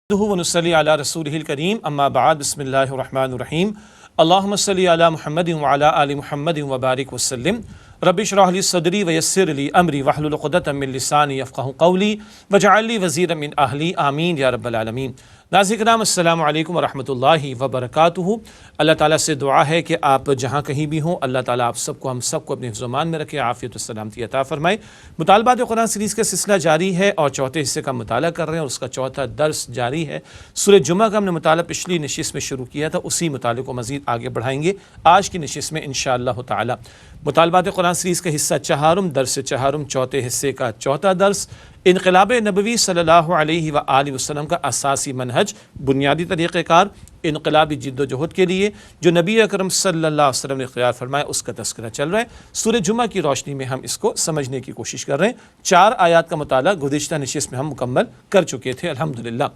ونصلی علی رسولہ الکریم اما بعد بسم اللہ الرحمن الرحیم اللہم صلی علی محمد وعلی آل محمد وبارک وسلم رب اشرح لی صدری ویسر لی امری واحلل عقدۃ من لسانی یفقہوا قولی واجعل لی وزیرا من اہلی آمین یا رب العالمین۔ ناظرین کرام السلام علیکم ورحمۃ اللہ وبرکاتہ۔ اللہ تعالیٰ سے دعا ہے کہ آپ جہاں کہیں بھی ہوں اللہ تعالیٰ آپ سب کو ہم سب کو اپنے حفظ و امان میں رکھے، عافیت و سلامتی عطا فرمائے۔ مطالبات قرآن سیریز کا سلسلہ جاری ہے اور چوتھے حصے کا مطالعہ کر رہے ہیں اور اس کا چوتھا درس جاری ہے۔ سورہ جمعہ کا ہم نے مطالعہ پچھلی نشست میں شروع کیا تھا، اسی مطالعے کو مزید آگے بڑھائیں گے آج کی نشست میں انشاءاللہ تعالی۔ مطالبات قرآن سیریز کا حصہ چہارم، درس چہارم، چوتھے حصے کا چوتھا درس، انقلاب نبوی صلی اللہ علیہ وآلہ وسلم کا اساسی منہج، بنیادی طریقہ کار انقلابی جد و جہد کے لیے جو نبی اکرم صلی اللہ علیہ وسلم نے اختیار فرمایا، اس کا تذکرہ چل رہا ہے۔ سورہ جمعہ کی روشنی میں ہم اس کو سمجھنے کی کوشش کر رہے ہیں۔ 4 آیات کا مطالعہ گزشتہ نشست میں ہم مکمل کر چکے تھے الحمدللہ۔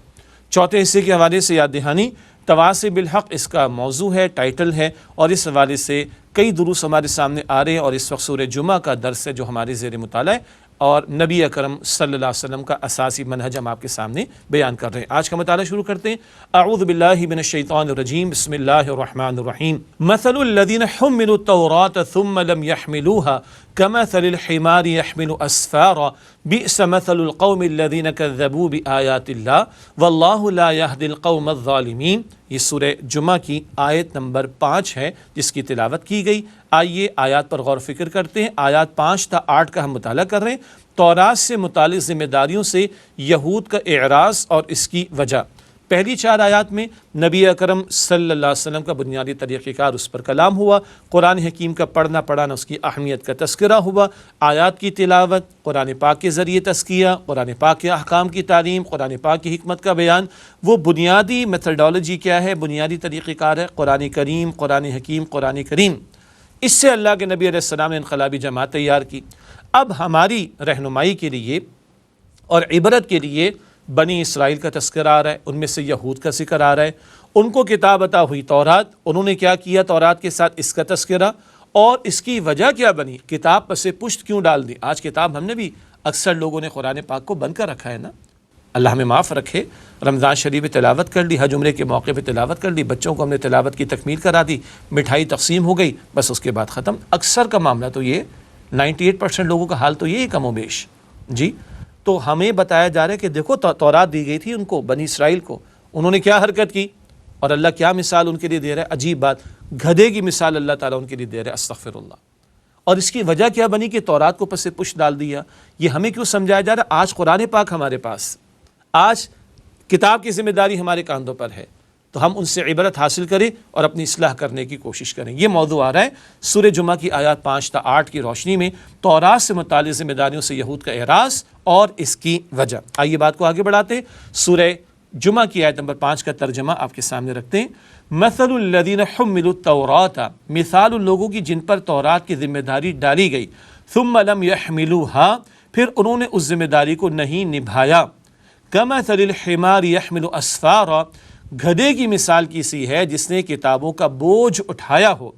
چوتھے حصے کے حوالے سے یاد دہانی، تواصی بالحق اس کا موضوع ہے، ٹائٹل ہے، اور اس حوالے سے کئی دروس ہمارے سامنے آ رہے ہیں اور اس وقت سورہ جمعہ کا درس ہے جو ہمارے زیر مطالعہ ہے اور نبی اکرم صلی اللہ علیہ وسلم کا اساسی منہج ہم آپ کے سامنے بیان کر رہے ہیں۔ آج کا مطالعہ شروع کرتے ہیں۔ اعوذ باللہ من الشیطان الرجیم، بسم اللہ الرحمن الرحیم۔ مثل الذین حملوا التوراة ثم لم يحملوها كمثل الحمار يحمل اسفارا بئس مثل القوم الذین کذبوا بآیات اللہ واللہ لا يهدی القوم الظالمین۔ یہ سورہ جمعہ کی آیت نمبر 5 ہے جس کی تلاوت کی گئی۔ آئیے آیات پر غور و فکر کرتے ہیں۔ آیات 5 تا 8 کا ہم مطالعہ کر رہے ہیں۔ تورات سے متعلق ذمہ داریوں سے یہود کا اعراض اور اس کی وجہ۔ پہلی 4 آیات میں نبی اکرم صلی اللہ علیہ وسلم کا بنیادی طریقہ کار اس پر کلام ہوا، قرآن حکیم کا پڑھنا پڑھانا، اس کی اہمیت کا تذکرہ ہوا، آیات کی تلاوت، قرآن پاک کے ذریعے تزکیہ، قرآن پاک کے احکام کی تعلیم، قرآن پاک کی حکمت کا بیان۔ وہ بنیادی میتھڈالوجی کیا ہے، بنیادی طریقہ کار ہے قرآن کریم، قرآن حکیم، قرآن کریم۔ اس سے اللہ کے نبی علیہ السلام نے انقلابی جماعت تیار کی۔ اب ہماری رہنمائی کے لیے اور عبرت کے لیے بنی اسرائیل کا تذکرہ آ رہا ہے، ان میں سے یہود کا ذکر آ رہا ہے۔ ان کو کتاب عطا ہوئی تورات، انہوں نے کیا کیا تورات کے ساتھ، اس کا تذکرہ اور اس کی وجہ کیا بنی، کتاب پس پشت کیوں ڈال دی۔ آج کتاب ہم نے بھی اکثر لوگوں نے قرآن پاک کو بند کر رکھا ہے نا، اللہ ہمیں معاف رکھے۔ رمضان شریف تلاوت کر لی، حج عمرے کے موقع پہ تلاوت کر لی، بچوں کو ہم نے تلاوت کی تکمیل کرا دی، مٹھائی تقسیم ہو گئی، بس اس کے بعد ختم۔ اکثر کا معاملہ تو یہ 98% لوگوں کا حال تو یہ کم و بیش جی۔ تو ہمیں بتایا جا رہا ہے کہ دیکھو تورات دی گئی تھی ان کو، بنی اسرائیل کو، انہوں نے کیا حرکت کی اور اللہ کیا مثال ان کے لیے دے رہا ہے۔ عجیب بات، گدھے کی مثال اللہ تعالیٰ ان کے لیے دے رہا ہے، استغفر اللہ۔ اور اس کی وجہ کیا بنی کہ تورات کو پس پش ڈال دیا۔ یہ ہمیں کیوں سمجھایا جا رہا ہے؟ آج قرآن پاک ہمارے پاس، آج کتاب کی ذمہ داری ہمارے کاندھوں پر ہے، تو ہم ان سے عبرت حاصل کریں اور اپنی اصلاح کرنے کی کوشش کریں۔ یہ موضوع آ رہا ہے سورہ جمعہ کی آیات 5 تا 8 کی روشنی میں، تورات سے متعلق ذمہ داریوں سے یہود کا اعراض اور اس کی وجہ۔ آئیے بات کو آگے بڑھاتے ہیں۔ سورہ جمعہ کی آیت نمبر 5 کا ترجمہ آپ کے سامنے رکھتے ہیں۔ مثل الذین حملوا التوراة، مثال ان لوگوں کی جن پر تورات کی ذمہ داری ڈالی گئی، ثم لم يحملوها، پھر انہوں نے اس ذمہ داری کو نہیں نبھایا، کمثل الحمار يحمل اسفارا، گدھے کی مثال کی سی ہے جس نے کتابوں کا بوجھ اٹھایا ہو۔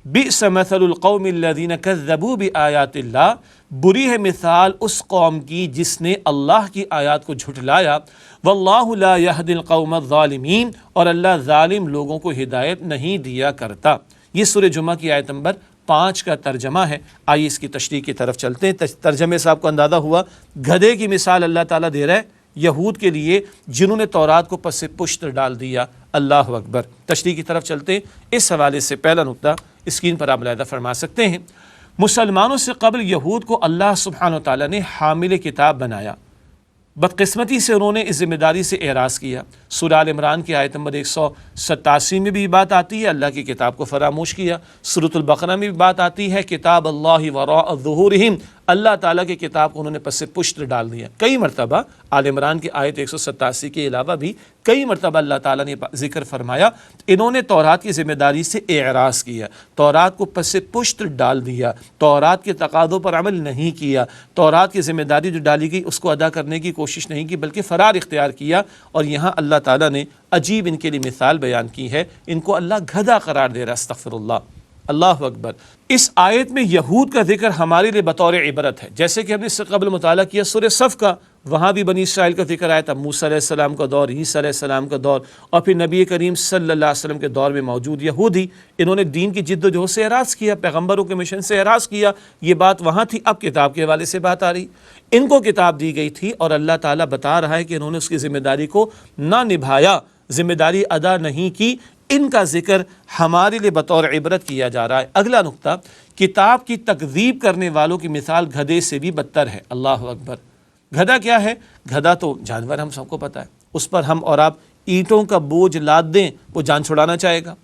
بئس مثل القوم الذین کذبوا بآیات اللہ، بری ہے مثال اس قوم کی جس نے اللہ کی آیات کو جھٹلایا۔ واللہ لا یہدی القوم الظالمین، اور اللہ ظالم لوگوں کو ہدایت نہیں دیا کرتا۔ یہ سورہ جمعہ کی آیت نمبر 5 کا ترجمہ ہے۔ آئیے اس کی تشریح کی طرف چلتے ہیں۔ ترجمے سے آپ کو اندازہ ہوا، گدھے کی مثال اللہ تعالیٰ دے رہا ہے یہود کے لیے جنہوں نے تورات کو پس پشت ڈال دیا۔ اللہ اکبر۔ تشریح کی طرف چلتے ہیں۔ اس حوالے سے پہلا نقطہ اسکرین پر آپ ملاحظہ فرما سکتے ہیں۔ مسلمانوں سے قبل یہود کو اللہ سبحانہ و تعالیٰ نے حامل کتاب بنایا، بدقسمتی سے انہوں نے اس ذمہ داری سے اعراض کیا۔ سورہ آل عمران کی آیت نمبر 187 میں بھی بات آتی ہے، اللہ کی کتاب کو فراموش کیا۔ سورۃ البقرہ میں بھی بات آتی ہے، کتاب اللہ وراء ظہورہم، اللہ تعالیٰ کی کتاب کو انہوں نے پس پشت ڈال دیا۔ کئی مرتبہ آل عمران کی آیت 187 کے علاوہ بھی کئی مرتبہ اللہ تعالیٰ نے ذکر فرمایا انہوں نے تورات کی ذمہ داری سے اعراض کیا، تورات کو پس پشت ڈال دیا، تورات کے تقاضوں پر عمل نہیں کیا، تورات کی ذمہ داری جو ڈالی گئی اس کو ادا کرنے کی کوشش نہیں کی بلکہ فرار اختیار کیا۔ اور یہاں اللہ تعالیٰ نے عجیب ان کے لیے مثال بیان کی ہے، ان کو اللہ گدھا قرار دے رہا ہے، استغفر اللہ۔ اللہ اکبر۔ اس آیت میں یہود کا ذکر ہمارے لیے بطور عبرت ہے، جیسے کہ ہم نے اس سے قبل مطالعہ کیا سورہ صف کا، وہاں بھی بنی اسرائیل کا ذکر آیا تھا، موسیٰ علیہ السلام کا دور، عیسیٰ علیہ السلام کا دور، اور پھر نبی کریم صلی اللہ علیہ وسلم کے دور میں موجود یہودی، انہوں نے دین کی جد و جہد سے اعراض کیا، پیغمبروں کے مشن سے اعراض کیا، یہ بات وہاں تھی۔ اب کتاب کے حوالے سے بات آ رہی، ان کو کتاب دی گئی تھی اور اللہ تعالیٰ بتا رہا ہے کہ انہوں نے اس کی ذمہ داری کو نہ نبھایا، ذمہ داری ادا نہیں کی، ان کا ذکر ہمارے لیے بطور عبرت کیا جا رہا ہے۔ اگلا نقطہ، کتاب کی تکذیب کرنے والوں کی مثال گدھے سے بھی بدتر ہے۔ اللہ اکبر۔ گدھا کیا ہے؟ گدھا تو جانور، ہم سب کو پتہ ہے، اس پر ہم اور آپ اینٹوں کا بوجھ لاد دیں وہ جان چھڑانا چاہے گا،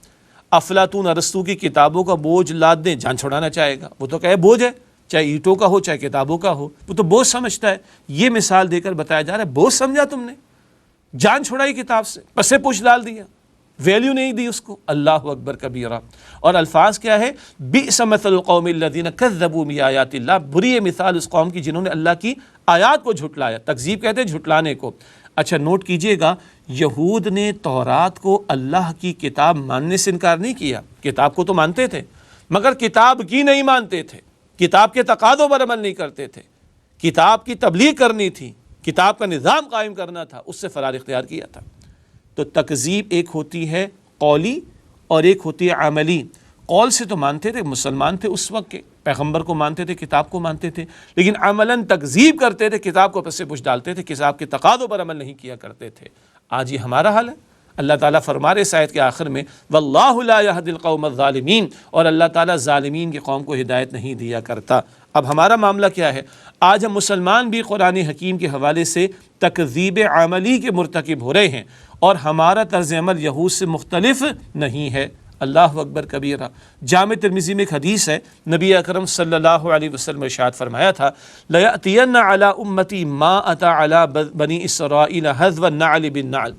افلاطون ارسطو کی کتابوں کا بوجھ لاد دیں جان چھڑانا چاہے گا، وہ تو کہے بوجھ ہے، چاہے اینٹوں کا ہو چاہے کتابوں کا ہو، وہ تو بوجھ سمجھتا ہے۔ یہ مثال دے کر بتایا جا رہا ہے بوجھ سمجھا تم نے، جان چھڑائی کتاب سے، پسے پوچھ ڈال دیا، ویلیو نہیں دی اس کو۔ اللہ اکبر کبیرہ۔ اور الفاظ کیا ہے؟ بئس مثل القوم الذین کذبوا بآیات اللہ، بری مثال اس قوم کی جنہوں نے اللہ کی آیات کو جھٹلایا۔ تکذیب کہتے ہیں جھٹلانے کو۔ اچھا نوٹ کیجئے گا، یہود نے تورات کو اللہ کی کتاب ماننے سے انکار نہیں کیا، کتاب کو تو مانتے تھے مگر کتاب کی نہیں مانتے تھے، کتاب کے تقاضوں پر عمل نہیں کرتے تھے، کتاب کی تبلیغ کرنی تھی، کتاب کا نظام قائم کرنا تھا، اس سے فرار اختیار کیا تھا۔ تو تکذیب ایک ہوتی ہے قولی اور ایک ہوتی ہے عملی۔ قول سے تو مانتے تھے، مسلمان تھے اس وقت کے، پیغمبر کو مانتے تھے، کتاب کو مانتے تھے، لیکن عملاً تکذیب کرتے تھے، کتاب کو پس سے پش ڈالتے تھے، کتاب کے تقاضوں پر عمل نہیں کیا کرتے تھے۔ آج یہ ہمارا حال ہے۔ اللہ تعالیٰ فرما رہے اس آیت کے آخر میں واللہ لا یہدی القوم الظالمین، اور اللہ تعالیٰ ظالمین کی قوم کو ہدایت نہیں دیا کرتا۔ اب ہمارا معاملہ کیا ہے؟ آج ہم مسلمان بھی قرآن حکیم کے حوالے سے تکذیب عملی کے مرتکب ہو رہے ہیں، اور ہمارا طرز عمل یہود سے مختلف نہیں ہے۔ اللہ اکبر کبیرہ۔ جامع ترمذی میں ایک حدیث ہے، نبی اکرم صلی اللہ علیہ وسلم نے ارشاد فرمایا تھا لَيَأْتِيَنَّ عَلَىٰ أُمَّتِي مَا أَتَىٰ عَلَىٰ بَنِي إِسْرَائِيلَ حَذْوَ النَّعْلِ بِالنَّعْلِ۔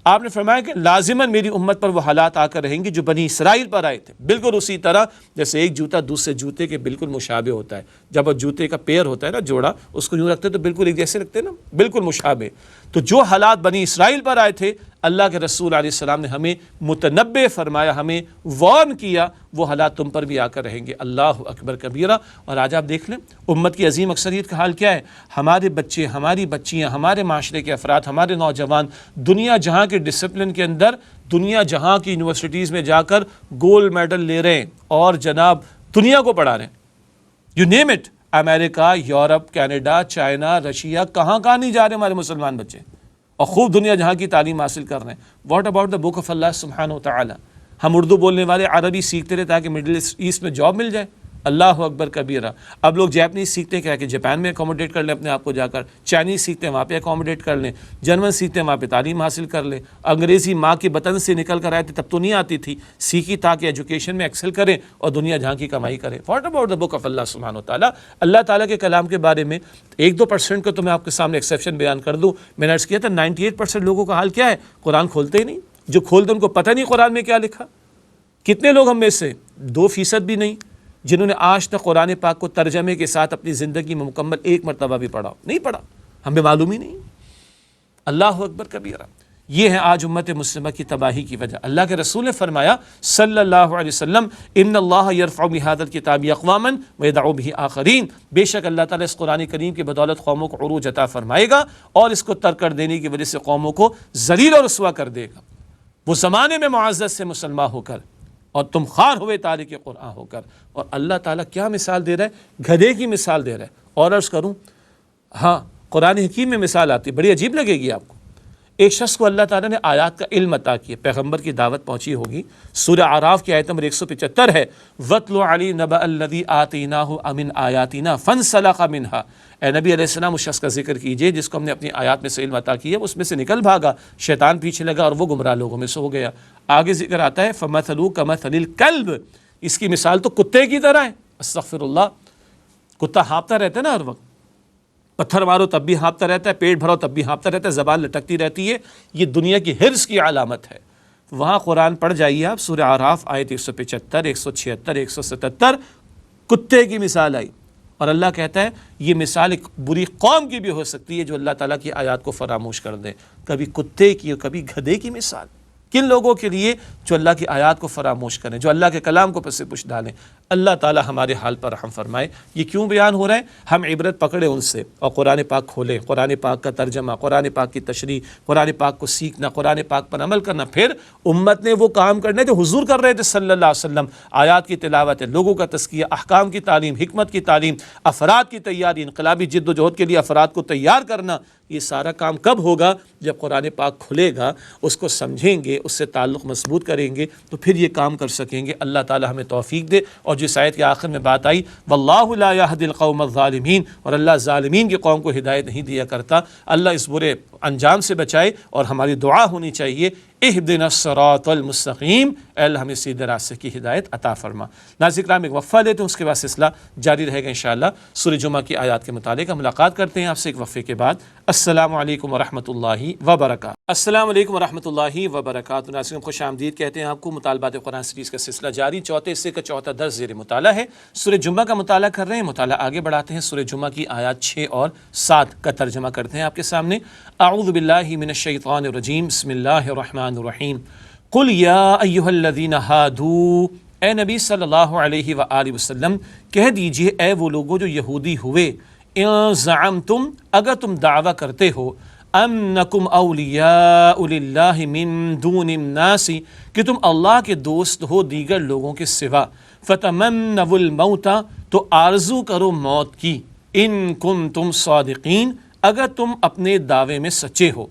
آپ نے فرمایا کہ لازماً میری امت پر وہ حالات آ کر رہیں گے جو بنی اسرائیل پر آئے تھے، بالکل اسی طرح جیسے ایک جوتا دوسرے جوتے کے بالکل مشابہ ہوتا ہے۔ جب وہ جوتے کا پیر ہوتا ہے نا، جوڑا، اس کو یوں رکھتے تو بالکل ایک جیسے رکھتے ہیں نا، بالکل مشابہ۔ تو جو حالات بنی اسرائیل پر آئے تھے، اللہ کے رسول علیہ السلام نے ہمیں متنبع فرمایا، ہمیں وارن کیا، وہ حالات تم پر بھی آ کر رہیں گے۔ اللہ اکبر کبیرہ۔ اور آج آپ دیکھ لیں امت کی عظیم اکثریت کا حال کیا ہے؟ ہمارے بچے، ہماری بچیاں، ہمارے معاشرے کے افراد، ہمارے نوجوان دنیا جہاں کے ڈسپلن کے اندر، دنیا جہاں کی یونیورسٹیز میں جا کر گولڈ میڈل لے رہے ہیں اور جناب دنیا کو پڑھا رہے ہیں، you name it, America, Europe, Canada, China, Russia, کہاں نہیں جا رہے ہمارے مسلمان بچے، اور خوب دنیا جہاں کی تعلیم حاصل کر رہے ہیں۔ What about the book of Allah سبحانہ و تعالی؟ ہم اردو بولنے والے عربی سیکھتے رہے تاکہ مڈل ایسٹ میں جاب مل جائے۔ اللہ اکبر کبیرہ۔ اب لوگ جیپنیز سیکھتے ہیں کیا کہ جاپان میں اکوموڈیٹ کر لیں اپنے آپ کو جا کر، چائنیز سیکھتے ہیں وہاں پہ اکوموڈیٹ کر لیں، جرمن سیکھتے ہیں وہاں پہ تعلیم حاصل کر لیں، انگریزی ماں کے بطن سے نکل کر آئے تھے تب تو نہیں آتی تھی، سیکھی تاکہ ایجوکیشن میں ایکسل کریں اور دنیا جہاں کی کمائی کریں۔ What about the book of Allah سبحانہ و تعالیٰ؟ اللہ تعالیٰ کے کلام کے بارے میں 1-2% کو تو میں آپ کے سامنے ایکسیپشن بیان کر دوں۔ میں نے عرض کیا تھا 98% لوگوں کا حال کیا ہے؟ قرآن کھولتے ہی نہیں، جو کھولتے ان کو پتہ نہیں قرآن میں کیا لکھا۔ کتنے لوگ ہم میں سے 2% بھی نہیں جنہوں نے آج تک قرآن پاک کو ترجمے کے ساتھ اپنی زندگی میں مکمل ایک مرتبہ بھی پڑھا نہیں پڑھا، ہمیں معلوم ہی نہیں۔ اللہ اکبر کبیرہ۔ یہ ہے آج امت مسلمہ کی تباہی کی وجہ۔ اللہ کے رسول نے فرمایا صلی اللہ علیہ وسلم ان اللہ یرفع بہذا الکتاب اقواما ویدع بہ آخرین، بے شک اللہ تعالیٰ اس قرآن کریم کی بدولت قوموں کو عروج عطا فرمائے گا اور اس کو ترک کر دینے کی وجہ سے قوموں کو ذلیل اور رسوا کر دے گا۔ وہ زمانے میں معزز سے مسلمان ہو کر اور تم خوار ہوئے تارک قرآن ہو کر۔ اور اللہ تعالیٰ کیا مثال دے رہا ہے؟ گدھے کی مثال دے رہا ہے۔ اور عرض کروں، ہاں قرآن حکیم میں مثال آتی ہے، بڑی عجیب لگے گی آپ کو۔ ایک شخص کو اللہ تعالیٰ نے آیات کا علم عطا کیا، پیغمبر کی دعوت پہنچی ہوگی۔ سورہ اعراف کی آیت نمبر 175 ہے وَاتْلُ عَلَيْهِ نَبَأَ الَّذِي آتَيْنَاهُ مِنْ آيَاتِنَا فَانْسَلَخَ مِنْهَا۔ اے نبی علیہ السلام اس شخص کا ذکر کیجئے جس کو ہم نے اپنی آیات میں سے علم عطا کیا، اس میں سے نکل بھاگا، شیطان پیچھے لگا اور وہ گمراہ لوگوں میں سے ہو گیا۔ آگے ذکر آتا ہے فَمَثَلُهُ كَمَثَلِ الْكَلْبِ، اس کی مثال تو کتے کی طرح ہے۔ استغفر اللہ، کتا ہانپتا رہتا ہے نا ہر وقت، پتھر مارو تب بھی ہانپتا رہتا ہے، پیٹ بھرو تب بھی ہانپتا رہتا ہے، زبان لٹکتی رہتی ہے۔ یہ دنیا کی حرص کی علامت ہے۔ وہاں قرآن پڑھ جائیے آپ، سورہ اعراف آیت 175، 176، 177، کتے کی مثال آئی، اور اللہ کہتا ہے یہ مثال ایک بری قوم کی بھی ہو سکتی ہے جو اللہ تعالیٰ کی آیات کو فراموش کر دے۔ کبھی کتے کی اور کبھی گدھے کی مثال، کن لوگوں کے لیے؟ جو اللہ کی آیات کو فراموش کریں، جو اللہ کے کلام کو پس پش ڈالیں۔ اللہ تعالی ہمارے حال پر رحم فرمائے۔ یہ کیوں بیان ہو رہا ہے؟ ہم عبرت پکڑیں ان سے، اور قرآن پاک کھولیں، قرآن پاک کا ترجمہ، قرآن پاک کی تشریح، قرآن پاک کو سیکھنا، قرآن پاک پر عمل کرنا۔ پھر امت نے وہ کام کرنے جو حضور کر رہے تھے صلی اللہ علیہ وسلم، آیات کی تلاوت ہے، لوگوں کا تزکیہ، احکام کی تعلیم، حکمت کی تعلیم، افراد کی تیاری، انقلابی جد و جہد کے لیے افراد کو تیار کرنا۔ یہ سارا کام کب ہوگا؟ جب قرآن پاک کھلے گا، اس کو سمجھیں گے، اس سے تعلق مضبوط کریں گے، تو پھر یہ کام کر سکیں گے۔ اللہ تعالی ہمیں توفیق دے۔ اور جس آیت کے آخر میں بات آئی واللہ لا یہدی القوم الظالمین، اور اللہ ظالمین کی قوم کو ہدایت نہیں دیا کرتا، اللہ اس برے انجام سے بچائے۔ اور ہماری دعا ہونی چاہیے اہدنا الصراط المستقیم، اے اللہ ہمیں سیدھے راستے کی ہدایت عطا فرما۔ ناظرین کرام، ایک وقفہ لیتے ہیں، اس کے بعد سلسلہ جاری رہے گا انشاءاللہ سورہ جمعہ کی آیات کے متعلق۔ ملاقات کرتے ہیں آپ سے ایک وقفے کے بعد۔ السلام علیکم ورحمۃ اللہ وبرکاتہ۔ السلام علیکم ورحمۃ اللہ وبرکاتہ۔ ناظرین خوش آمدید کہتے ہیں آپ کو۔ مطالبات قرآن سیریز کا سلسلہ جاری، چوتھے حصے کا چوتھا درس زیر مطالعہ ہے۔ سورہ جمعہ کا مطالعہ کر رہے ہیں، مطالعہ آگے بڑھاتے ہیں۔ سورہ جمعہ کی آیات 6 اور 7 کا ترجمہ کرتے ہیں آپ کے سامنے۔ اعوذ باللہ من الشیطان الرجیم، بسم اللہ الرحمن الرحیم۔ قل یا ایھا الذین ھادوا، اے نبی صلی اللہ علیہ وآلہ وسلم کہہ دیجئے اے وہ لوگوں جو یہودی ہوئے، ان زعمتم، اگر تم دعویٰ کرتے ہو، انکم اولیاء للہ من دون الناس، کہ تم اللہ کے دوست ہو دیگر لوگوں کے سوا، فتمنوا الموت، تو آرزو کرو موت کی، ان کنتم صادقین، اگر تم اپنے دعوے میں سچے ہو،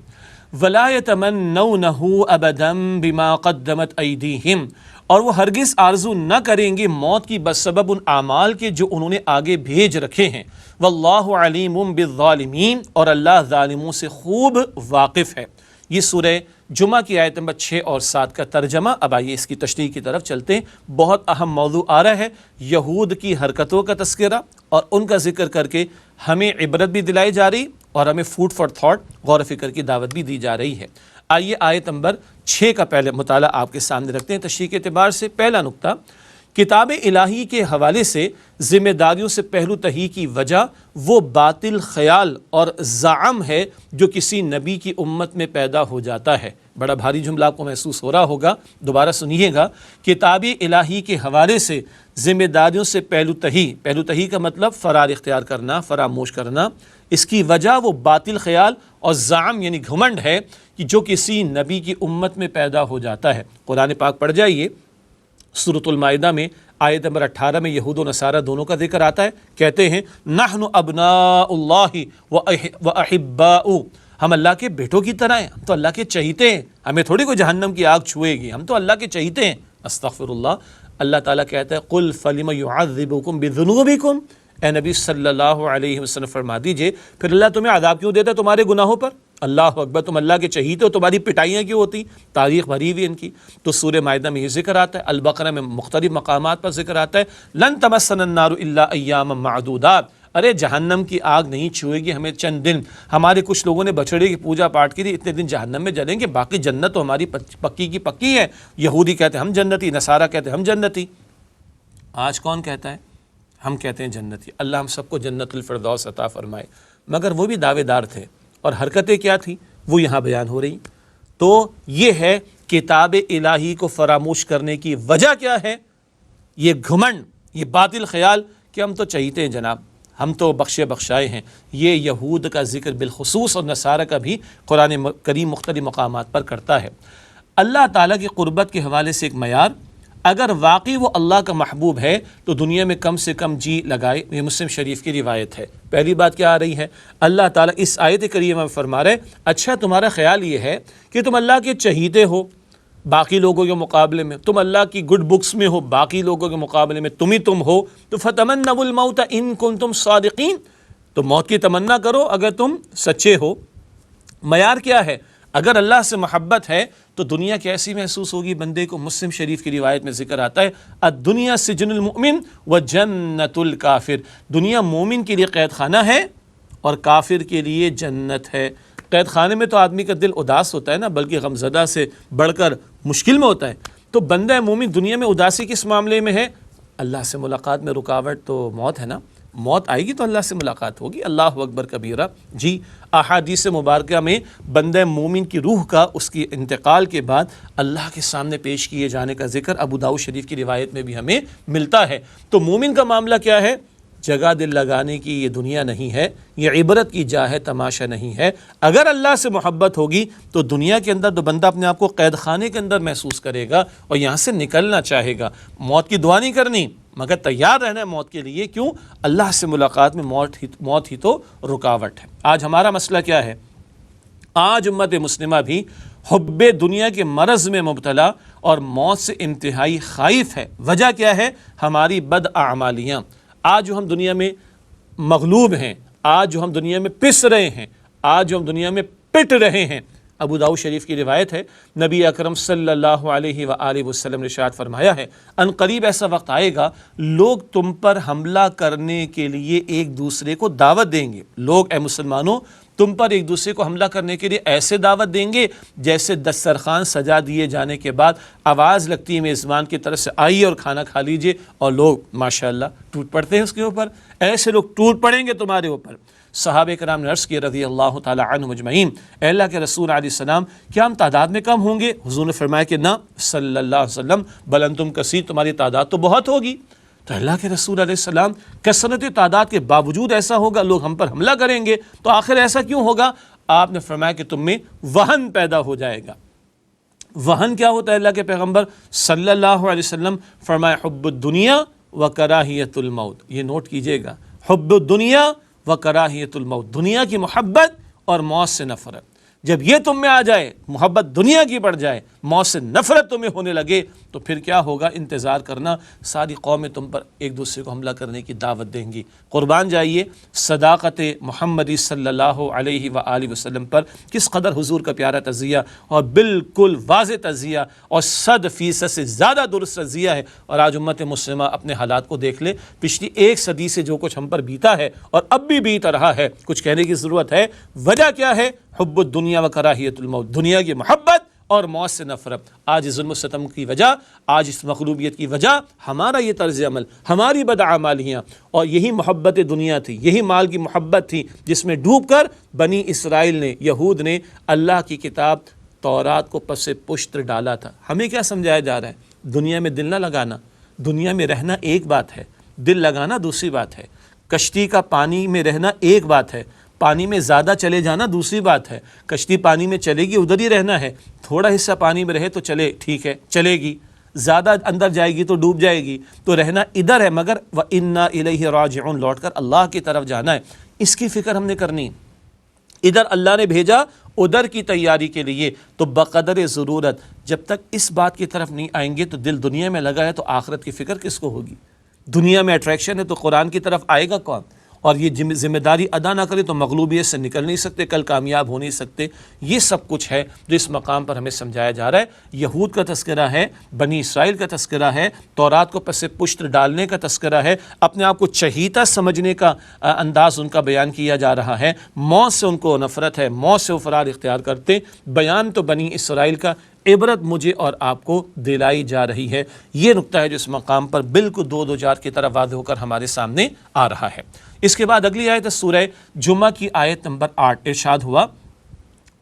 ولا یتمنونہ ابدا بما قدمت ایدیہم، اور وہ ہرگز آرزو نہ کریں گے موت کی بسبب ان اعمال کے جو انہوں نے آگے بھیج رکھے ہیں، واللہ علیم بالظالمین، اور اللہ ظالموں سے خوب واقف ہے۔ یہ سورہ جمعہ کی آیت نمبر 6 اور 7 کا ترجمہ۔ اب آئیے اس کی تشریح کی طرف چلتے ہیں۔ بہت اہم موضوع آ رہا ہے، یہود کی حرکتوں کا تذکرہ اور ان کا ذکر کر کے ہمیں عبرت بھی دلائی جا رہی اور ہمیں فوڈ فار تھاٹ، غور و فکر کی دعوت بھی دی جا رہی ہے۔ آئیے آیت نمبر 6 کا پہلے مطالعہ آپ کے سامنے رکھتے ہیں تشریح کے اعتبار سے۔ پہلا نقطہ، کتاب الہی کے حوالے سے ذمہ داریوں سے پہلو تہی کی وجہ وہ باطل خیال اور زعم ہے جو کسی نبی کی امت میں پیدا ہو جاتا ہے۔ بڑا بھاری جملہ آپ کو محسوس ہو رہا ہوگا، دوبارہ سنیے گا۔ کتاب الہی کے حوالے سے ذمہ داریوں سے پہلو تہی کا مطلب فرار اختیار کرنا، فراموش کرنا۔ اس کی وجہ وہ باطل خیال اور زعم یعنی گھمنڈ ہے کہ جو کسی نبی کی امت میں پیدا ہو جاتا ہے۔ قرآن پاک پڑھ جائیے، سورۃ المائدہ میں آیت نمبر 18 میں یہود و نصارہ دونوں کا ذکر آتا ہے۔ کہتے ہیں نحن ابناء اللہ و احباؤ، ہم اللہ کے بیٹوں کی طرح ہیں، ہم تو اللہ کے چہیتے ہیں، ہمیں تھوڑی کوئی جہنم کی آگ چھوئے گی، ہم تو اللہ کے چہیتے ہیں۔ استغفر اللہ۔ اللہ تعالیٰ کہتا ہے قل فلم یعذبکم بذنوبکم، اے نبی صلی اللہ علیہ وسلم فرما دیجئے پھر اللہ تمہیں عذاب کیوں دیتا ہے تمہارے گناہوں پر؟ اللہ اکبر، تم اللہ کے چہیتے ہو، تمہاری پٹائیاں کیوں ہوتی؟ تاریخ بھری ہوئی ان کی۔ تو سورہ مائدہ میں یہ ذکر آتا ہے، البقرہ میں مختلف مقامات پر ذکر آتا ہے، لن تمسنا النار الا ایاما معدودات، ارے جہنم کی آگ نہیں چھوئے گی ہمیں چند دن۔ ہمارے کچھ لوگوں نے بچڑے کی پوجا پاٹ کی تھی، اتنے دن جہنم میں جلیں گے، باقی جنت تو ہماری پکی کی پکی ہے۔ یہودی کہتے ہیں ہم جنتی، نصارہ کہتے ہیں ہم جنتی۔ آج کون کہتا ہے؟ ہم کہتے ہیں جنتی۔ اللہ ہم سب کو جنت الفردوس عطا فرمائے۔ مگر وہ بھی دعوے دار تھے، اور حرکتیں کیا تھیں وہ یہاں بیان ہو رہی۔ تو یہ ہے کتاب الہی کو فراموش کرنے کی وجہ کیا ہے؟ یہ گھمنڈ، یہ باطل خیال کہ ہم تو چہیتے ہیں جناب، ہم تو بخشے بخشائے ہیں۔ یہ یہود کا ذکر بالخصوص اور نصارہ کا بھی قرآن کریم مختلف مقامات پر کرتا ہے۔ اللہ تعالیٰ کی قربت کے حوالے سے ایک معیار، اگر واقعی وہ اللہ کا محبوب ہے تو دنیا میں کم سے کم جی لگائے۔ یہ مسلم شریف کی روایت ہے۔ پہلی بات کیا آ رہی ہے؟ اللہ تعالیٰ اس آیت کریمہ میں فرما رہے اچھا تمہارا خیال یہ ہے کہ تم اللہ کے چہیتے ہو باقی لوگوں کے مقابلے میں، تم اللہ کی گڈ بکس میں ہو باقی لوگوں کے مقابلے میں، تم ہو، تو فتمنوا الموت ان کنتم صادقین، تو موت کی تمنا کرو اگر تم سچے ہو۔ معیار کیا ہے؟ اگر اللہ سے محبت ہے تو دنیا کیسی محسوس ہوگی بندے کو؟ مسلم شریف کی روایت میں ذکر آتا ہے الدنیا سجن المؤمن و جنت الکافر، دنیا مومن کے لیے قید خانہ ہے اور کافر کے لیے جنت ہے۔ قید خانے میں تو آدمی کا دل اداس ہوتا ہے نا، بلکہ غمزدہ سے بڑھ کر مشکل میں ہوتا ہے۔ تو بندہ مومن دنیا میں اداسی کس معاملے میں ہے؟ اللہ سے ملاقات میں رکاوٹ تو موت ہے نا، موت آئے گی تو اللہ سے ملاقات ہوگی۔ اللہ اکبر کبیرہ۔ جی احادیث مبارکہ میں بندہ مومن کی روح کا اس کی انتقال کے بعد اللہ کے سامنے پیش کیے جانے کا ذکر ابو داؤد شریف کی روایت میں بھی ہمیں ملتا ہے۔ تو مومن کا معاملہ کیا ہے؟ جگہ دل لگانے کی یہ دنیا نہیں ہے، یہ عبرت کی جا ہے، تماشا نہیں ہے۔ اگر اللہ سے محبت ہوگی تو دنیا کے اندر تو بندہ اپنے آپ کو قید خانے کے اندر محسوس کرے گا اور یہاں سے نکلنا چاہے گا۔ موت کی دعا نہیں کرنی مگر تیار رہنا ہے موت کے لیے۔ کیوں؟ اللہ سے ملاقات میں موت ہی تو رکاوٹ ہے۔ آج ہمارا مسئلہ کیا ہے؟ آج امت مسلمہ بھی حب دنیا کے مرض میں مبتلا اور موت سے انتہائی خائف ہے۔ وجہ کیا ہے؟ ہماری بد اعمالیاں۔ آج جو ہم دنیا میں مغلوب ہیں، آج جو ہم دنیا میں پس رہے ہیں، آج جو ہم دنیا میں پٹ رہے ہیں۔ ابو داؤد شریف کی روایت ہے، نبی اکرم صلی اللہ علیہ وآلہ وسلم نے ارشاد فرمایا ہے، ان قریب ایسا وقت آئے گا لوگ تم پر حملہ کرنے کے لیے ایک دوسرے کو دعوت دیں گے۔ لوگ اے مسلمانوں تم پر ایک دوسرے کو حملہ کرنے کے لیے ایسے دعوت دیں گے جیسے دسترخوان سجا دیے جانے کے بعد آواز لگتی ہے میزبان کی طرف سے، آئیے اور کھانا کھا لیجئے، اور لوگ ماشاءاللہ ٹوٹ پڑتے ہیں اس کے اوپر۔ ایسے لوگ ٹوٹ پڑیں گے تمہارے اوپر۔ صحابہ کرام نے عرض کی رضی اللہ تعالی عنہم اجمعین، اے اللہ کے رسول علیہ السلام کیا ہم تعداد میں کم ہوں گے؟ حضور نے فرمایا کہ نہ صلی اللہ علیہ وسلم، بل انتم کثیر، تمہاری تعداد تو بہت ہوگی۔ تو اللہ کے رسول علیہ السلام کثرت تعداد کے باوجود ایسا ہوگا، لوگ ہم پر حملہ کریں گے، تو آخر ایسا کیوں ہوگا؟ آپ نے فرمایا کہ تم میں وہن پیدا ہو جائے گا۔ وہن کیا ہوتا ہے؟ اللہ کے پیغمبر صلی اللہ علیہ وسلم فرمایا حب الدنیا و کراہیت الموت۔ یہ نوٹ کیجئے گا، حب الدنیا و کراہیت الموت، دنیا کی محبت اور موت سے نفرت۔ جب یہ تم میں آ جائے، محبت دنیا کی بڑھ جائے، موت سے نفرت تمہیں ہونے لگے، تو پھر کیا ہوگا؟ انتظار کرنا، ساری قومیں تم پر ایک دوسرے کو حملہ کرنے کی دعوت دیں گی۔ قربان جائیے صداقت محمدی صلی اللہ علیہ وآلہ وسلم پر کس قدر حضور کا پیارا تزیہ اور بالکل واضح تزیہ اور 100% سے زیادہ درست تزیہ ہے۔ اور آج امت مسلمہ اپنے حالات کو دیکھ لے، پچھلی 1 صدی سے جو کچھ ہم پر بیتا ہے اور اب بھی بیت رہا ہے، کچھ کہنے کی ضرورت ہے۔ وجہ کیا ہے؟ حب الدنیا و کراہیت الموت، دنیا کی محبت اور موت سے نفرت۔ آج اس ظلم و ستم کی وجہ، آج اس مغلوبیت کی وجہ ہمارا یہ طرز عمل، ہماری بدعمالیاں، اور یہی محبت دنیا تھی، یہی مال کی محبت تھی جس میں ڈوب کر بنی اسرائیل نے، یہود نے اللہ کی کتاب تورات کو پس پشت ڈالا تھا۔ ہمیں کیا سمجھایا جا رہا ہے؟ دنیا میں دل نہ لگانا، دنیا میں رہنا ایک بات ہے، دل لگانا دوسری بات ہے۔ کشتی کا پانی میں رہنا ایک بات ہے، پانی میں زیادہ چلے جانا دوسری بات ہے۔ کشتی پانی میں چلے گی ادھر ہی رہنا ہے، تھوڑا حصہ پانی میں رہے تو چلے، ٹھیک ہے چلے گی، زیادہ اندر جائے گی تو ڈوب جائے گی۔ تو رہنا ادھر ہے، مگر وَإِنَّا إِلَيْهِ رَاجِعُونَ، لوٹ کر اللہ کی طرف جانا ہے۔ اس کی فکر ہم نے کرنی۔ ادھر اللہ نے بھیجا ادھر کی تیاری کے لیے، تو بقدر ضرورت جب تک اس بات کی طرف نہیں آئیں گے تو دل دنیا میں لگا ہے تو آخرت کی فکر کس کو ہوگی؟ دنیا میں اٹریکشن ہے تو قرآن کی طرف آئے گا کون؟ اور یہ ذمہ داری ادا نہ کرے تو مغلوبیت سے نکل نہیں سکتے، کل کامیاب ہو نہیں سکتے۔ یہ سب کچھ ہے جو اس مقام پر ہمیں سمجھایا جا رہا ہے۔ یہود کا تذکرہ ہے، بنی اسرائیل کا تذکرہ ہے، تورات کو پس پشت ڈالنے کا تذکرہ ہے، اپنے آپ کو چہیتا سمجھنے کا انداز ان کا بیان کیا جا رہا ہے۔ موت سے ان کو نفرت ہے، موت سے وہ فرار اختیار کرتے۔ بیان تو بنی اسرائیل کا، عبرت مجھے اور آپ کو دلائی جا رہی ہے۔ یہ نقطہ ہے جو اس مقام پر بالکل دو چار کی طرح واضح ہو کر ہمارے سامنے آ رہا ہے۔ اس کے بعد اگلی آیت سورہ جمعہ کی آیت نمبر 8، ارشاد ہوا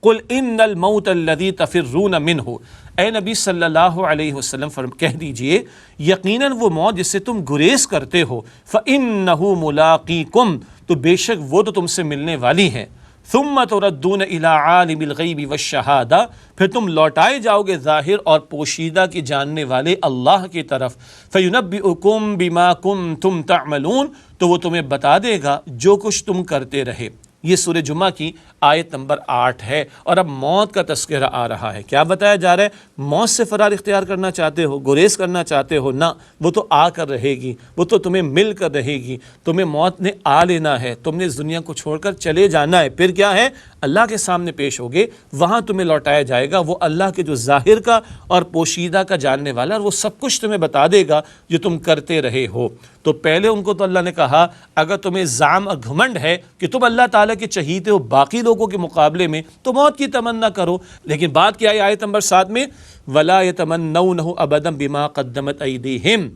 قُلْ إِنَّ الْمَوْتَ الَّذِي تَفِرُّونَ مِنْهُ، اے نبی صلی اللہ علیہ وسلم کہہ دیجئے یقیناً وہ موت جس سے تم گریز کرتے ہو، فَإِنَّهُ مُلَاقِيكُمْ، تو بے شک وہ تو تم سے ملنے والی ہے، ثُمَّ تُرَدُّونَ إِلَىٰ عَالِمِ الْغَيْبِ وَالشَّهَادَةِ، پھر تم لوٹائے جاؤ گے ظاہر اور پوشیدہ کی جاننے والے اللہ کی طرف، فَيُنَبِّئُكُمْ بِمَا كُنْتُمْ تَعْمَلُونَ، تو وہ تمہیں بتا دے گا جو کچھ تم کرتے رہے۔ یہ سورہ جمعہ کی آیت نمبر 8 ہے، اور اب موت کا تذکرہ آ رہا ہے۔ کیا بتایا جا رہا ہے؟ موت سے فرار اختیار کرنا چاہتے ہو، گریز کرنا چاہتے ہو؟ نہ، وہ تو آ کر رہے گی، وہ تو تمہیں مل کر رہے گی، تمہیں موت نے آ لینا ہے، تم نے اس دنیا کو چھوڑ کر چلے جانا ہے۔ پھر کیا ہے؟ اللہ کے سامنے پیش ہوگے، وہاں تمہیں لوٹایا جائے گا، وہ اللہ کے جو ظاہر کا اور پوشیدہ کا جاننے والا، اور وہ سب کچھ تمہیں بتا دے گا جو تم کرتے رہے ہو۔ تو پہلے ان کو تو اللہ نے کہا اگر تمہیں زعم اور گھمنڈ ہے کہ تم اللہ تعالیٰ کے چہیتے ہو باقی لوگوں کے مقابلے میں، تو موت کی تمنا کرو۔ لیکن بات کیا ہے آیت نمبر 7 میں؟ وَلَا يَتَمَنَّوْنَهُ أَبَدًا بِمَا قَدَّمَتْ أَيْدِيهِمْ،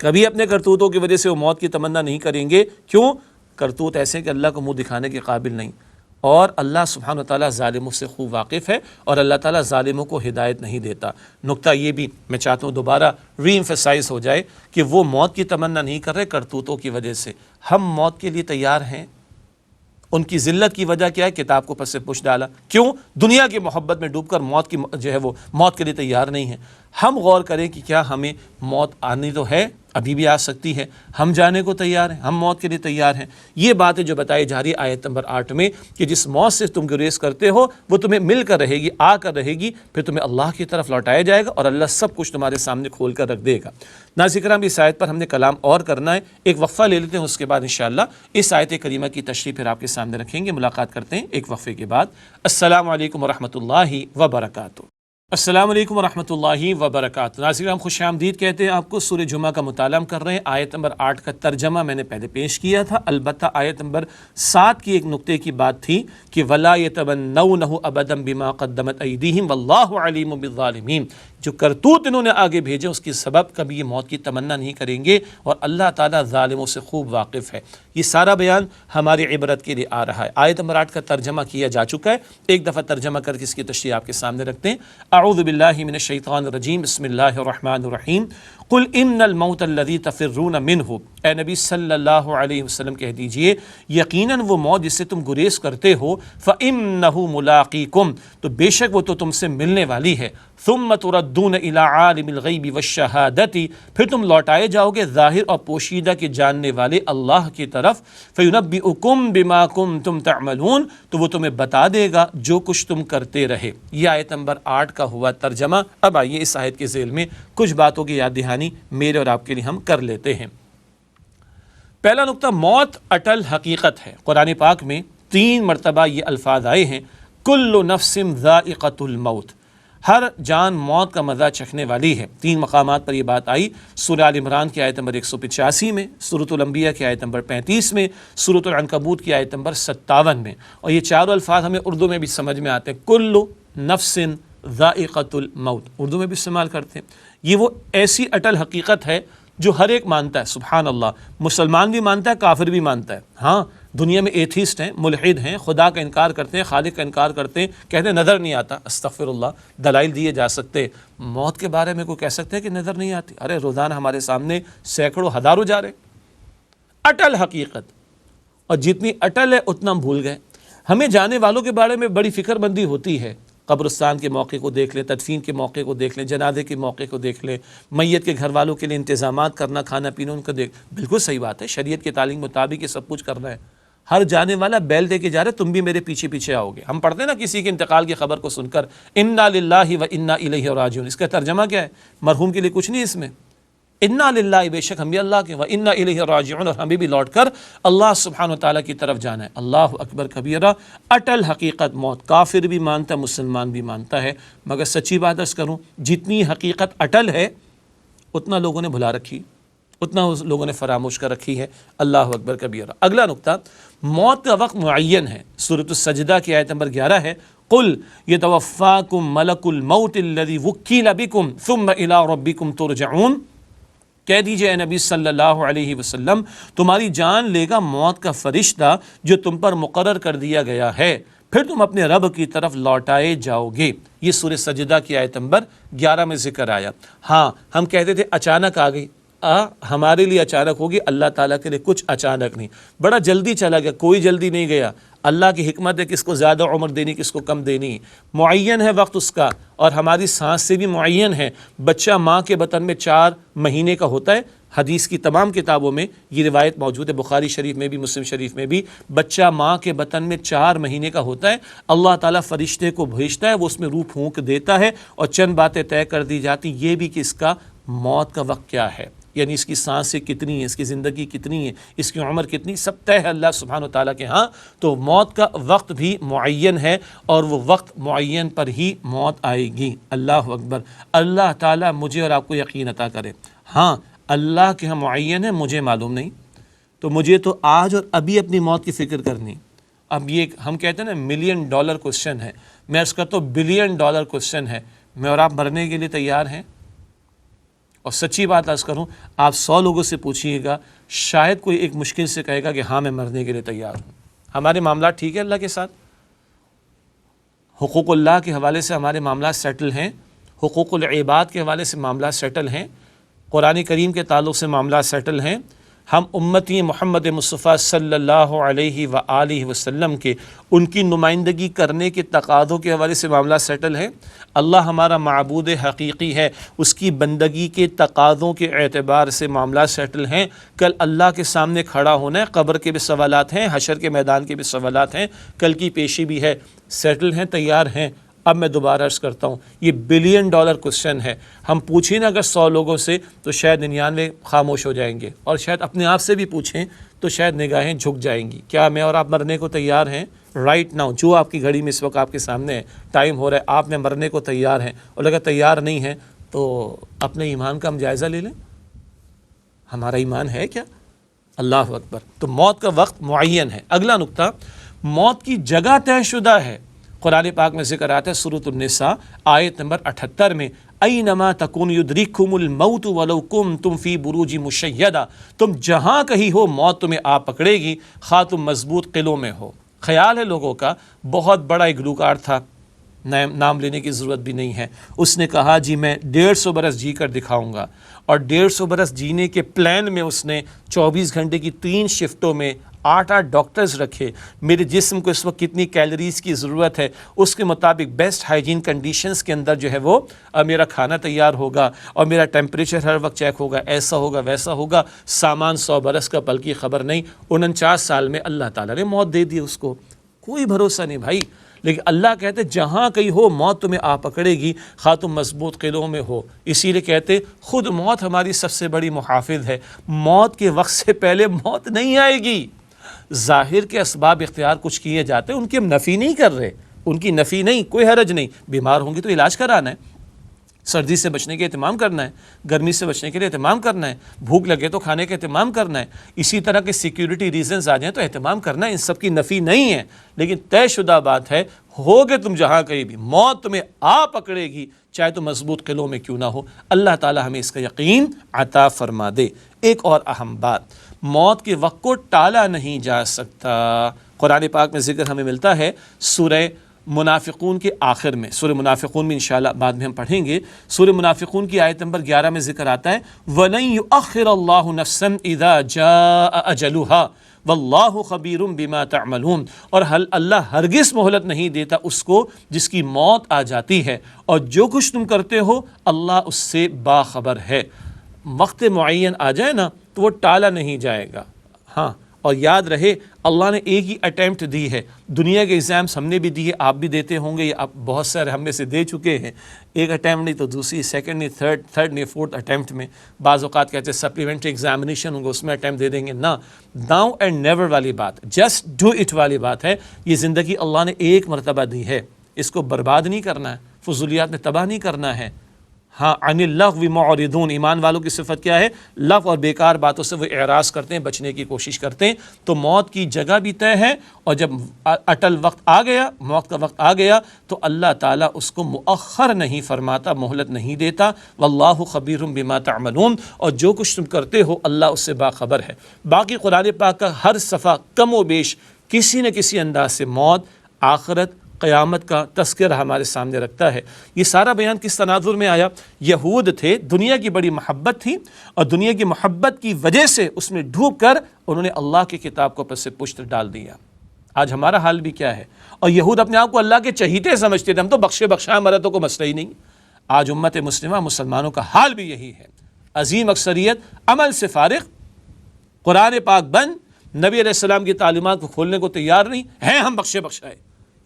کبھی اپنے کرتوتوں کی وجہ سے وہ موت کی تمنا نہیں کریں گے. کیوں؟ کرتوت ایسے کہ اللہ کو منہ دکھانے کے قابل نہیں، اور اللہ سبحانہ وتعالیٰ ظالموں سے خوب واقف ہے، اور اللہ تعالیٰ ظالموں کو ہدایت نہیں دیتا. نقطہ یہ بھی میں چاہتا ہوں دوبارہ ری ایمفیسائز ہو جائے کہ وہ موت کی تمنا نہیں کر رہے کرتوتوں کی وجہ سے. ہم موت کے لیے تیار ہیں. ان کی ذلت کی وجہ کیا ہے؟ کتاب کو پس سے پوچھ ڈالا. کیوں؟ دنیا کی محبت میں ڈوب کر موت کی جو ہے وہ موت کے لیے تیار نہیں ہیں. ہم غور کریں کہ کیا ہمیں موت آنی تو ہے، ابھی بھی آ سکتی ہے، ہم جانے کو تیار ہیں، ہم موت کے لیے تیار ہیں. یہ باتیں جو بتائی جا رہی ہے آیت نمبر 8 میں کہ جس موت سے تم گریز کرتے ہو وہ تمہیں مل کر رہے گی، آ کر رہے گی، پھر تمہیں اللہ کی طرف لوٹایا جائے گا اور اللہ سب کچھ تمہارے سامنے کھول کر رکھ دے گا. ناظرین کرام، اس آیت پر ہم نے کلام اور کرنا ہے، ایک وقفہ لے لیتے ہیں، اس کے بعد انشاءاللہ اس آیت کریمہ کی تشریح پھر آپ کے سامنے رکھیں گے. ملاقات کرتے ہیں ایک وقفے کے بعد. السلام علیکم ورحمۃ اللہ وبرکاتہ. السلام علیکم ورحمۃ اللہ وبرکاتہ. ناظرین ہم خوش آمدید کہتے ہیں آپ کو. سورہ جمعہ کا مطالعہ کر رہے ہیں. آیت نمبر 8 کا ترجمہ میں نے پہلے پیش کیا تھا، البتہ آیت نمبر 7 کی ایک نقطے کی بات تھی کہ وَلَا يَتَمَنَّوْنَهُ أَبَدًا بِمَا قَدَّمَتْ أَيْدِيهِمْ وَاللَّهُ عَلِيمٌ بِالظَّالِمِينَ. جو کرتوت انہوں نے آگے بھیجے اس کی سبب کبھی یہ موت کی تمنا نہیں کریں گے، اور اللہ تعالیٰ ظالموں سے خوب واقف ہے. یہ سارا بیان ہماری عبرت کے لیے آ رہا ہے. آیت نمبر 8 کا ترجمہ کیا جا چکا ہے، ایک دفعہ ترجمہ کر کے اس کی تشریح آپ کے سامنے رکھتے ہیں. اعوذ باللہ من الشیطان الرجیم، بسم اللہ الرحمن الرحیم. قل ان الموت الذی تفرون منہ، اے نبی صلی اللہ علیہ وسلم کہہ دیجئے یقیناً وہ موت جس سے تم گریز کرتے ہو، فإنہ ملاقیکم، تو بے شک وہ تو تم سے ملنے والی ہے. ثم تردون الی عالم الغیب والشہادۃ، پھر تم لوٹائے جاؤ گے ظاہر اور پوشیدہ کے جاننے والے اللہ کی طرف. فینبئکم بما کنتم تعملون، تو وہ تمہیں بتا دے گا جو کچھ تم کرتے رہے. یہ آیت نمبر 8 کا ہوا ترجمہ. اب آئیے اس آیت کے ذیل میں کچھ باتوں کی یاد دہانی میرے اور آپ کے لیے ہم کر لیتے ہیں. پہلا نقطہ، موت اٹل حقیقت ہے. قرآن پاک میں 3 مرتبہ یہ الفاظ آئے ہیں، کل نفس ذائقۃ الموت، ہر جان موت کا مزہ چکھنے والی ہے. 3 مقامات پر یہ بات آئی. سورہ آل عمران کی آیت نمبر 185 میں، سورۃ الانبیاء کی آیت نمبر 35 میں، سورۃ العنکبوت کی آیت نمبر 57 میں. اور یہ چاروں الفاظ ہمیں اردو میں بھی سمجھ میں آتے ہیں. کل نفس ذائقۃ الموت اردو میں بھی استعمال کرتے ہیں. یہ وہ ایسی اٹل حقیقت ہے جو ہر ایک مانتا ہے. سبحان اللہ، مسلمان بھی مانتا ہے، کافر بھی مانتا ہے. ہاں، دنیا میں ایتھیسٹ ہیں، ملحد ہیں، خدا کا انکار کرتے ہیں، خالق کا انکار کرتے ہیں، کہتے ہیں نظر نہیں آتا. استغفر اللہ، دلائل دیے جا سکتے. موت کے بارے میں کوئی کہہ سکتے ہیں کہ نظر نہیں آتی؟ ارے روزانہ ہمارے سامنے سینکڑوں ہزاروں جا رہے. اٹل حقیقت، اور جتنی اٹل ہے اتنا ہم بھول گئے. ہمیں جانے والوں کے بارے میں بڑی فکر مندی ہوتی ہے. قبرستان کے موقع کو دیکھ لیں، تدفین کے موقع کو دیکھ لیں، جنازے کے موقع کو دیکھ لیں، میت کے گھر والوں کے لیے انتظامات کرنا، کھانا پینا ان کا بالکل صحیح بات ہے، شریعت کے تعلیم مطابق یہ سب کچھ کرنا ہے. ہر جانے والا بیل دے کے جا رہے، تم بھی میرے پیچھے پیچھے آؤ گے. ہم پڑھتے ہیں نا کسی کے انتقال کی خبر کو سن کر انا للہ و انا الیہ راجعون، اس کا ترجمہ کیا ہے؟ مرحوم کے لیے کچھ نہیں اس میں. انا للہ، بے شک ہم بھی اللہ کے، و انا الیہ راجعون، اور ہمیں بھی لوٹ کر اللہ سبحانہ وتعالیٰ کی طرف جانا ہے. اللہ اکبر کبیرہ. اٹل حقیقت موت، کافر بھی مانتا ہے، مسلمان بھی مانتا ہے. مگر سچی بات عرض کروں، جتنی حقیقت اٹل ہے اتنا لوگوں نے بھلا رکھی، اتنا لوگوں نے فراموش کر رکھی ہے. اللہ اکبر کبیرہ. اگلا نقطہ، موت کا وقت معین ہے. سورۃ السجدہ کی آیت نمبر 11 ہے، قل یتوفاکم ملک الموت الذی وکل بکم ثم الی ربکم ترجعون. کہہ دیجئے اے نبی صلی اللہ علیہ وسلم، تمہاری جان لے گا موت کا فرشتہ جو تم پر مقرر کر دیا گیا ہے، پھر تم اپنے رب کی طرف لوٹائے جاؤ گے. یہ سورہ سجدہ کی آیت نمبر 11 میں ذکر آیا. ہاں، ہم کہتے تھے اچانک آ گئی، ہمارے لیے اچانک ہوگی، اللہ تعالیٰ کے لیے کچھ اچانک نہیں، بڑا جلدی چلا گیا. کوئی جلدی نہیں گیا. اللہ کی حکمت ہے کس کو زیادہ عمر دینی، کس کو کم دینی، معین ہے وقت اس کا. اور ہماری سانس سے بھی معین ہے. بچہ ماں کے بطن میں 4 مہینے کا ہوتا ہے. حدیث کی تمام کتابوں میں یہ روایت موجود ہے، بخاری شریف میں بھی، مسلم شریف میں بھی. بچہ ماں کے بطن میں 4 مہینے کا ہوتا ہے. اللہ تعالیٰ فرشتے کو بھیجتا ہے، وہ اس میں روح پھونک دیتا ہے، اور چند باتیں طے کر دی جاتی، یہ بھی کہ اس کا موت کا وقت کیا ہے، یعنی اس کی سانسیں کتنی ہیں، اس کی زندگی کتنی ہے، اس کی عمر کتنی، سب طے ہے اللہ سبحانہ و تعالیٰ کے ہاں. تو موت کا وقت بھی معین ہے، اور وہ وقت معین پر ہی موت آئے گی. اللہ اکبر. اللہ تعالیٰ مجھے اور آپ کو یقین عطا کرے. ہاں، اللہ کے ہاں معین ہے، مجھے معلوم نہیں، تو مجھے تو آج اور ابھی اپنی موت کی فکر کرنی. اب یہ ہم کہتے ہیں نا $1,000,000 کوشچن ہے، میں عرض کرتا ہوں $1,000,000,000 کوشچن ہے. میں اور آپ مرنے کے لیے تیار ہیں؟ اور سچی بات عرض کروں، آپ 100 لوگوں سے پوچھیے گا، شاید کوئی ایک مشکل سے کہے گا کہ ہاں میں مرنے کے لیے تیار ہوں۔ ہمارے معاملات ٹھیک ہے اللہ کے ساتھ، حقوق اللہ کے حوالے سے ہمارے معاملات سیٹل ہیں، حقوق العباد کے حوالے سے معاملات سیٹل ہیں، قرآن کریم کے تعلق سے معاملات سیٹل ہیں، ہم امتی محمد مصطفیٰ صلی اللہ علیہ وآلہ وسلم کے ان کی نمائندگی کرنے کے تقاضوں کے حوالے سے معاملات سیٹل ہیں، اللہ ہمارا معبود حقیقی ہے، اس کی بندگی کے تقاضوں کے اعتبار سے معاملات سیٹل ہیں، کل اللہ کے سامنے کھڑا ہونا ہے، قبر کے بھی سوالات ہیں، حشر کے میدان کے بھی سوالات ہیں، کل کی پیشی بھی ہے، سیٹل ہیں، تیار ہیں۔ اب میں دوبارہ عرض کرتا ہوں، یہ $1 بلین کوسچن ہے، ہم پوچھیں نا اگر 100 لوگوں سے تو شاید 99 خاموش ہو جائیں گے، اور شاید اپنے آپ سے بھی پوچھیں تو شاید نگاہیں جھک جائیں گی۔ کیا میں اور آپ مرنے کو تیار ہیں؟ رائٹ ناؤ، جو آپ کی گھڑی میں اس وقت آپ کے سامنے ہے، ٹائم ہو رہا ہے، آپ میں مرنے کو تیار ہیں، اور اگر تیار نہیں ہیں تو اپنے ایمان کا ہم جائزہ لے لیں، ہمارا ایمان ہے کیا؟ اللہ اکبر۔ تو موت کا وقت معین ہے۔ اگلا نقطہ، موت کی جگہ طے شدہ ہے۔ قرآن پاک میں ذکر آتا ہے سورۃ النساء آیت نمبر 78 میں، اینما تکون یدرککم الموت ولو کنتم فی بروج مشیدہ، تم جہاں کہیں ہو موت تمہیں آ پکڑے گی، خواہ تم مضبوط قلعوں میں ہو۔ خیال ہے لوگوں کا، بہت بڑا ایک گلوکار تھا، نام لینے کی ضرورت بھی نہیں ہے، اس نے کہا جی میں 150 برس جی کر دکھاؤں گا، اور 150 برس جینے کے پلان میں اس نے 24 گھنٹے کی 3 شفٹوں میں 8 ڈاکٹرز رکھے، میرے جسم کو اس وقت کتنی کیلریز کی ضرورت ہے اس کے مطابق بیسٹ ہائیجین کنڈیشنز کے اندر جو ہے وہ میرا کھانا تیار ہوگا، اور میرا ٹیمپریچر ہر وقت چیک ہوگا، ایسا ہوگا ویسا ہوگا، سامان 100 برس کا پل کی خبر نہیں۔ 49 سال میں اللہ تعالیٰ نے موت دے دی اس کو، کوئی بھروسہ نہیں بھائی۔ لیکن اللہ کہتے جہاں کہیں ہو موت تمہیں آ پکڑے گی، خواہ تم مضبوط قلعوں میں ہو۔ اسی لیے کہتے خود موت ہماری سب سے بڑی محافظ ہے، موت کے وقت سے پہلے موت نہیں آئے گی۔ ظاہر کے اسباب اختیار کچھ کیے جاتے ہیں، ان کی ہم نفی نہیں کر رہے، ان کی نفی نہیں، کوئی حرج نہیں، بیمار ہوں گے تو علاج کرانا ہے، سردی سے بچنے کے اہتمام کرنا ہے، گرمی سے بچنے کے لیے اہتمام کرنا ہے، بھوک لگے تو کھانے کا اہتمام کرنا ہے، اسی طرح کے سیکیورٹی ریزنز آ جائیں تو اہتمام کرنا ہے، ان سب کی نفی نہیں ہے، لیکن طے شدہ بات ہے، ہوگے تم جہاں کہیں بھی، موت تمہیں آ پکڑے گی، چاہے تو مضبوط قلعوں میں کیوں نہ ہو۔ اللہ تعالی ہمیں اس کا یقین عطا فرما دے۔ ایک اور اہم بات، موت کے وقت کو ٹالا نہیں جا سکتا۔ قرآن پاک میں ذکر ہمیں ملتا ہے سورہ منافقون کے آخر میں، سورہ منافقون میں انشاءاللہ بعد میں ہم پڑھیں گے، سورہ منافقون کی آیت نمبر 11 میں ذکر آتا ہے وَلَن يُؤَخِّرَ اللَّهُ نَفْسًا إِذَا جَاءَ أَجَلُهَا وَاللَّهُ خَبِيرٌ بِمَا تَعْمَلُونَ، اور اللہ ہرگز مہلت نہیں دیتا اس کو جس کی موت آ جاتی ہے، اور جو کچھ تم کرتے ہو اللہ اس سے باخبر ہے۔ وقت معین آ جائے نا تو وہ ٹالا نہیں جائے گا۔ ہاں، اور یاد رہے اللہ نے ایک ہی اٹیمپٹ دی ہے، دنیا کے ایگزامس ہم نے بھی دیے، آپ بھی دیتے ہوں گے، آپ بہت سارے ہم میں سے دے چکے ہیں، ایک اٹیمپٹ نہیں تو دوسری، سیکنڈ نہیں، تھرڈ نہیں، فورتھ اٹیمپٹ میں، بعض اوقات کہتے ہیں سپلیمنٹری ایگزامینیشن ہوں گے اس میں اٹیمپٹ دے دیں گے، نہ، ناؤ اینڈ نیور والی بات، جسٹ ڈو اٹ والی بات ہے۔ یہ زندگی اللہ نے ایک مرتبہ دی ہے، اس کو برباد نہیں کرنا ہے، فضولیات میں تباہ نہیں کرنا ہے۔ ہاں، عن اللغو معرضون، ایمان والوں کی صفت کیا ہے؟ لغو اور بیکار باتوں سے وہ اعراض کرتے ہیں، بچنے کی کوشش کرتے ہیں۔ تو موت کی جگہ بھی طے ہے، اور جب اٹل وقت آ گیا، موت کا وقت آ گیا تو اللہ تعالیٰ اس کو مؤخر نہیں فرماتا، مہلت نہیں دیتا۔ واللہ خبیر بما تعملون، اور جو کچھ تم کرتے ہو اللہ اس سے باخبر ہے۔ باقی قرآن پاک کا ہر صفحہ کم و بیش کسی نہ کسی انداز سے موت، آخرت، قیامت کا تذکرہ ہمارے سامنے رکھتا ہے۔ یہ سارا بیان کس تناظر میں آیا؟ یہود تھے، دنیا کی بڑی محبت تھی، اور دنیا کی محبت کی وجہ سے اس میں ڈوب کر انہوں نے اللہ کی کتاب کو پس سے پشت ڈال دیا۔ آج ہمارا حال بھی کیا ہے؟ اور یہود اپنے آپ کو اللہ کے چہیتے سمجھتے تھے، ہم تو بخشے بخشائے مرتوں کو مسئلہ ہی نہیں۔ آج امت مسلمہ، مسلمانوں کا حال بھی یہی ہے، عظیم اکثریت عمل سے فارغ، قرآن پاک بند، نبی علیہ السلام کی تعلیمات کو کھولنے کو تیار نہیں ہیں، ہم بخشے بخشائے۔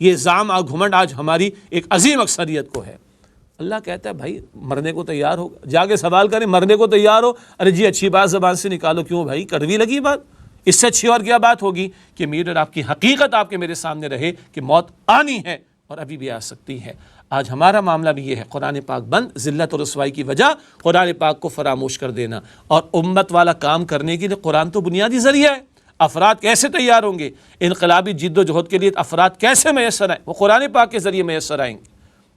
یہ زعم اور گھمنڈ آج ہماری ایک عظیم اکثریت کو ہے۔ اللہ کہتا ہے بھائی مرنے کو تیار ہو، جا کے سوال کریں مرنے کو تیار ہو، ارے جی اچھی بات زبان سے نکالو، کیوں بھائی کڑوی لگی بات؟ اس سے اچھی اور کیا بات ہوگی کہ میرے اور آپ کی حقیقت آپ کے میرے سامنے رہے کہ موت آنی ہے اور ابھی بھی آ سکتی ہے۔ آج ہمارا معاملہ بھی یہ ہے، قرآن پاک بند، ذلت اور رسوائی کی وجہ قرآن پاک کو فراموش کر دینا، اور امت والا کام کرنے کے لیے قرآن تو بنیادی ذریعہ ہے۔ افراد کیسے تیار ہوں گے؟ انقلابی جد و جہد کے لیے افراد کیسے میسر آئیں؟ وہ قرآن پاک کے ذریعے میسر آئیں گے۔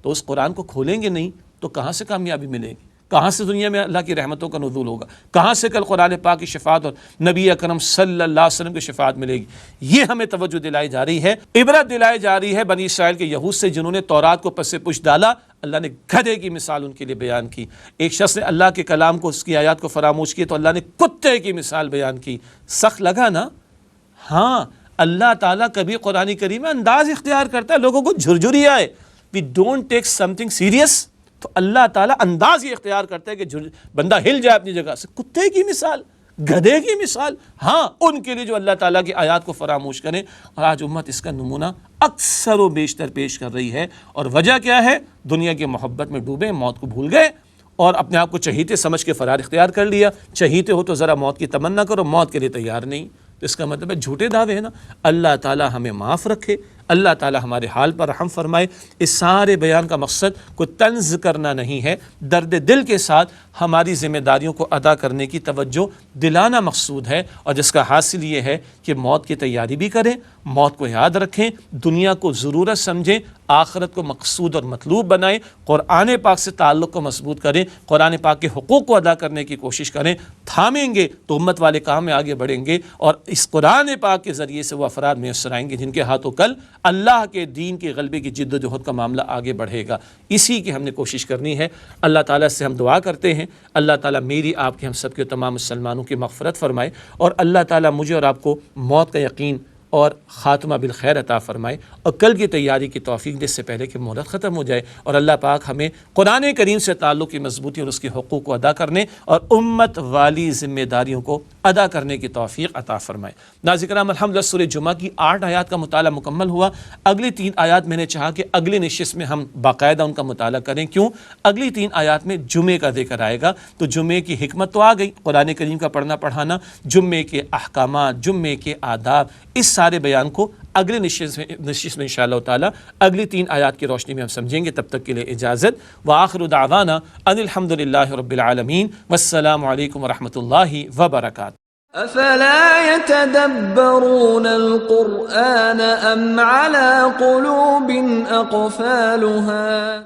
تو اس قرآن کو کھولیں گے نہیں تو کہاں سے کامیابی ملے گی؟ کہاں سے دنیا میں اللہ کی رحمتوں کا نزول ہوگا؟ کہاں سے کل قرآن پاک کی شفاعت اور نبی اکرم صلی اللہ علیہ وسلم کی شفاعت ملے گی؟ یہ ہمیں توجہ دلائی جا رہی ہے، عبرت دلائی جا رہی ہے بنی اسرائیل کے یہود سے جنہوں نے تورات کو پس پش ڈالا۔ اللہ نے گدھے کی مثال ان کے لیے بیان کی۔ ایک شخص نے اللہ کے کلام کو، اس کی آیات کو فراموش کیا تو اللہ نے کتے کی مثال بیان کی۔ سخت لگا نا؟ ہاں، اللہ تعالیٰ کبھی قرآن کریم میں انداز اختیار کرتا ہے لوگوں کو جھرجھری آئے، we don't take something serious, تو اللہ تعالیٰ انداز یہ اختیار کرتا ہے کہ بندہ ہل جائے اپنی جگہ سے۔ کتے کی مثال، گدھے کی مثال، ہاں ان کے لیے جو اللہ تعالیٰ کی آیات کو فراموش کریں، اور آج امت اس کا نمونہ اکثر و بیشتر پیش کر رہی ہے۔ اور وجہ کیا ہے؟ دنیا کی محبت میں ڈوبے، موت کو بھول گئے اور اپنے آپ کو چہیتے سمجھ کے فرار اختیار کر لیا۔ چہیتے ہو تو ذرا موت کی تمنا کرو، موت کے لیے تیار نہیں، تو اس کا مطلب ہے جھوٹے دعوے ہیں نا۔ اللہ تعالیٰ ہمیں معاف رکھے، اللہ تعالیٰ ہمارے حال پر رحم فرمائے۔ اس سارے بیان کا مقصد کوئی طنز کرنا نہیں ہے، درد دل کے ساتھ ہماری ذمہ داریوں کو ادا کرنے کی توجہ دلانا مقصود ہے، اور جس کا حاصل یہ ہے کہ موت کی تیاری بھی کریں، موت کو یاد رکھیں، دنیا کو ضرورت سمجھیں، آخرت کو مقصود اور مطلوب بنائیں، قرآن پاک سے تعلق کو مضبوط کریں، قرآن پاک کے حقوق کو ادا کرنے کی کوشش کریں۔ تھامیں گے تو امت والے کام میں آگے بڑھیں گے، اور اس قرآن پاک کے ذریعے سے وہ افراد میسر آئیں گے جن کے ہاتھوں کل اللہ کے دین کے غلبے کی جد و جہد کا معاملہ آگے بڑھے گا۔ اسی کی ہم نے کوشش کرنی ہے۔ اللہ تعالیٰ سے ہم دعا کرتے ہیں، اللہ تعالیٰ میری، آپ کی، ہم سب کے تمام مسلمانوں کی مغفرت فرمائے، اور اللہ تعالیٰ مجھے اور آپ کو موت کا یقین اور خاتمہ بالخیر عطا فرمائے، اور کل کی تیاری کی توفیق دے، اس سے پہلے کہ مہلت ختم ہو جائے، اور اللہ پاک ہمیں قرآن کریم سے تعلق کی مضبوطی اور اس کے حقوق کو ادا کرنے اور امت والی ذمہ داریوں کو ادا کرنے کی توفیق عطا فرمائے۔ ناظرین کرام، الحمدللہ سورہ جمعہ کی 8 آیات کا مطالعہ مکمل ہوا۔ اگلی 3 آیات میں نے چاہا کہ اگلی نشست میں ہم باقاعدہ ان کا مطالعہ کریں۔ کیوں؟ اگلی 3 آیات میں جمعے کا ذکر آئے گا، تو جمعے کی حکمت تو آ گئی، قرآن کریم کا پڑھنا پڑھانا، جمعے کے احکامات، جمعے کے آداب، اس سارے بیان کو اگلے نشست میں انشاءاللہ تعالی اگلی 3 آیات کی روشنی میں ہم سمجھیں گے۔ تب تک کے لیے اجازت، وآخر دعوانا ان الحمدللہ رب العالمین، والسلام علیکم ورحمۃ اللہ وبرکاتہ۔ أفلا يتدبرون القرآن أم على قلوب أقفالها